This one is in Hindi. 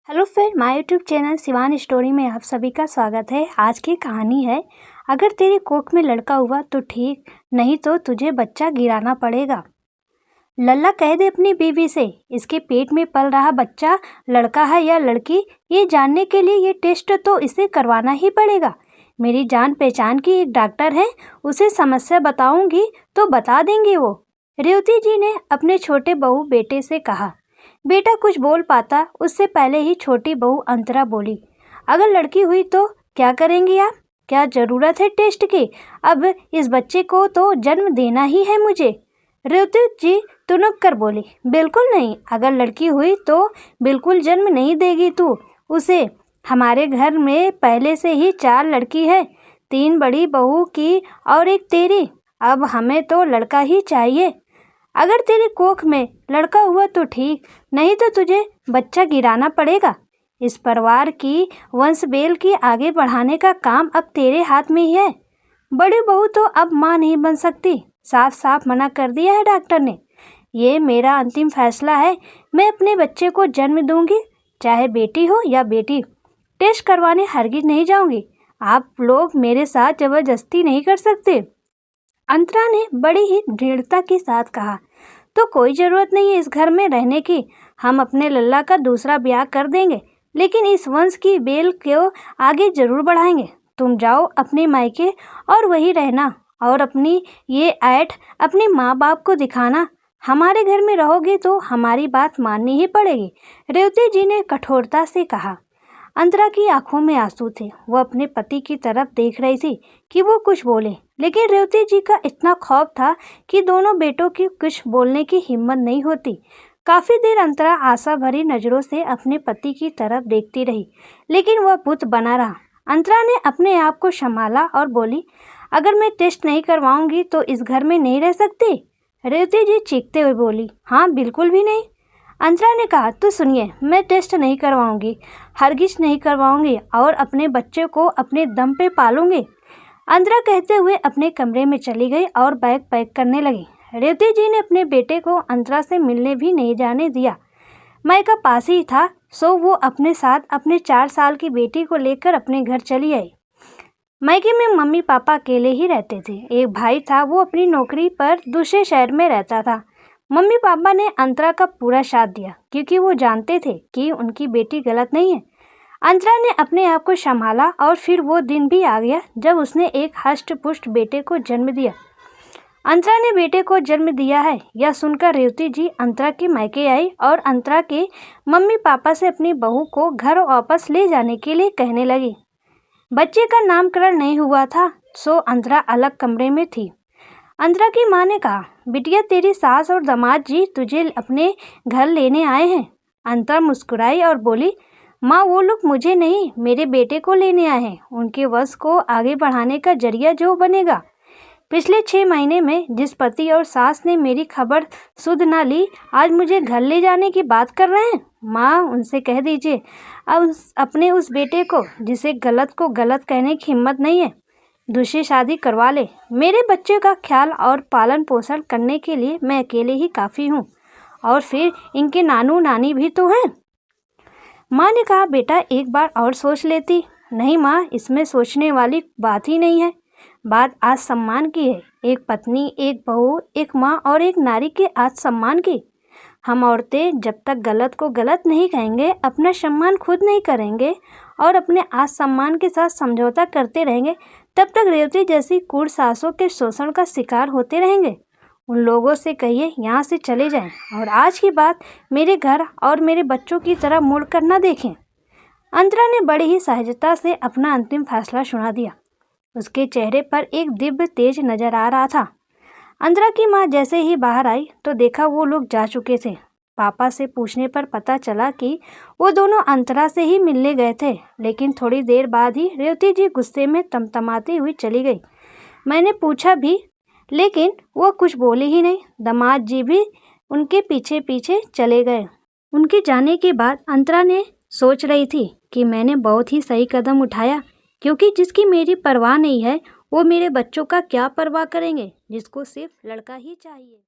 Hello friend, my YouTube channel Shivani story में आप सभी का स्वागत है। आज की कहानी है, अगर तेरी कोख में लड़का हुआ तो ठीक, नहीं तो तुझे बच्चा गिराना पड़ेगा। लल्ला कह दे अपनी बीवी से, इसके पेट में पल रहा बच्चा लड़का है या लड़की, ये जानने के लिए ये टेस्ट तो इसे करवाना ही पड़ेगा। मेरी जान पहचान की एक डॉक्टर है, उसे समस्या बताऊंगी तो बता देंगे वो। रेवती जी ने अपने छोटे बहू बेटे से कहा। बेटा कुछ बोल पाता उससे पहले ही छोटी बहू अंतरा बोली, अगर लड़की हुई तो क्या करेंगी आप? क्या ज़रूरत है टेस्ट की? अब इस बच्चे को तो जन्म देना ही है मुझे। रेवती जी तुनक कर बोली, बिल्कुल नहीं, अगर लड़की हुई तो बिल्कुल जन्म नहीं देगी तू उसे। हमारे घर में पहले से ही 4 लड़की है, 3 बड़ी बहू की और एक तेरी। अब हमें तो लड़का ही चाहिए। अगर तेरी कोख में लड़का हुआ तो ठीक, नहीं तो तुझे बच्चा गिराना पड़ेगा। इस परिवार की वंश बेल की आगे बढ़ाने का काम अब तेरे हाथ में ही है। बड़ी बहू तो अब माँ नहीं बन सकती, साफ साफ मना कर दिया है डॉक्टर ने। ये मेरा अंतिम फैसला है, मैं अपने बच्चे को जन्म दूंगी, चाहे बेटी हो या बेटी। टेस्ट करवाने हरगिज नहीं जाऊंगी। आप लोग मेरे साथ जबरदस्ती नहीं कर सकते। अंतरा ने बड़ी ही दृढ़ता के साथ कहा, तो कोई ज़रूरत नहीं है इस घर में रहने की। हम अपने लल्ला का दूसरा ब्याह कर देंगे, लेकिन इस वंश की बेल को आगे ज़रूर बढ़ाएंगे। तुम जाओ अपने मायके और वहीं रहना, और अपनी ये ऐठ अपने माँ बाप को दिखाना। हमारे घर में रहोगे तो हमारी बात माननी ही पड़ेगी, रेवती जी ने कठोरता से कहा। अंतरा की आंखों में आंसू थे। वो अपने पति की तरफ देख रही थी कि वो कुछ बोले, लेकिन रेवती जी का इतना खौफ था कि दोनों बेटों की कुछ बोलने की हिम्मत नहीं होती। काफ़ी देर अंतरा आशा भरी नज़रों से अपने पति की तरफ देखती रही, लेकिन वह बुत बना रहा। अंतरा ने अपने आप को संभाला और बोली, अगर मैं टेस्ट नहीं करवाऊंगी तो इस घर में नहीं रह सकती। रेवती जी चीखते हुए बोली, हाँ बिल्कुल भी नहीं। अंतरा ने कहा, तो सुनिए, मैं टेस्ट नहीं करवाऊंगी, हरगिज नहीं करवाऊंगी, और अपने बच्चे को अपने दम पे पालूंगी। अंतरा कहते हुए अपने कमरे में चली गई और बैग पैक करने लगी। रेवती जी ने अपने बेटे को अंतरा से मिलने भी नहीं जाने दिया। मायका पास ही था, सो वो अपने साथ अपने 4 साल की बेटी को लेकर अपने घर चली आई। मायके में मम्मी पापा अकेले ही रहते थे। एक भाई था, वो अपनी नौकरी पर दूसरे शहर में रहता था। मम्मी पापा ने अंतरा का पूरा साथ दिया, क्योंकि वो जानते थे कि उनकी बेटी गलत नहीं है। अंतरा ने अपने आप को संभाला, और फिर वो दिन भी आ गया जब उसने एक हष्ट पुष्ट बेटे को जन्म दिया। अंतरा ने बेटे को जन्म दिया है, यह सुनकर रेवती जी अंतरा के मायके आई और अंतरा के मम्मी पापा से अपनी बहू को घर वापस ले जाने के लिए कहने लगी। बच्चे का नामकरण नहीं हुआ था, सो अंतरा अलग कमरे में थी। अंतरा की माँ ने कहा, बिटिया तेरी सास और दामाद जी तुझे अपने घर लेने आए हैं। अंतरा मुस्कुराई और बोली, माँ वो लोग मुझे नहीं, मेरे बेटे को लेने आए हैं। उनके वंश को आगे बढ़ाने का जरिया जो बनेगा। पिछले 6 महीने में जिस पति और सास ने मेरी खबर सुध ना ली, आज मुझे घर ले जाने की बात कर रहे हैं। माँ उनसे कह दीजिए, अब अपने उस बेटे को जिसे गलत को गलत कहने की हिम्मत नहीं है, दूसरी शादी करवा ले। मेरे बच्चे का ख्याल और पालन पोषण करने के लिए मैं अकेले ही काफ़ी हूँ, और फिर इनके नानू नानी भी तो हैं। माँ ने कहा, बेटा एक बार और सोच लेती। नहीं माँ, इसमें सोचने वाली बात ही नहीं है। बात आज सम्मान की है, एक पत्नी, एक बहू, एक माँ और एक नारी के आज सम्मान की। हम औरतें जब तक गलत को गलत नहीं कहेंगे, अपना सम्मान खुद नहीं करेंगे और अपने आज सम्मान के साथ समझौता करते रहेंगे, तब तक रेवती जैसी क्रूर सासों के शोषण का शिकार होते रहेंगे। उन लोगों से कहिए यहाँ से चले जाएं, और आज की बात मेरे घर और मेरे बच्चों की तरह मुड़ कर न देखें। अंतरा ने बड़ी ही सहजता से अपना अंतिम फैसला सुना दिया। उसके चेहरे पर एक दिव्य तेज नजर आ रहा था। अंतरा की माँ जैसे ही बाहर आई तो देखा वो लोग जा चुके थे। पापा से पूछने पर पता चला कि वो दोनों अंतरा से ही मिलने गए थे, लेकिन थोड़ी देर बाद ही रेवती जी गुस्से में तमतमाती हुई चली गई। मैंने पूछा भी, लेकिन वो कुछ बोली ही नहीं। दामाद जी भी उनके पीछे पीछे चले गए। उनके जाने के बाद अंतरा ने सोच रही थी कि मैंने बहुत ही सही कदम उठाया, क्योंकि जिसकी मेरी परवाह नहीं है वो मेरे बच्चों का क्या परवाह करेंगे, जिसको सिर्फ लड़का ही चाहिए।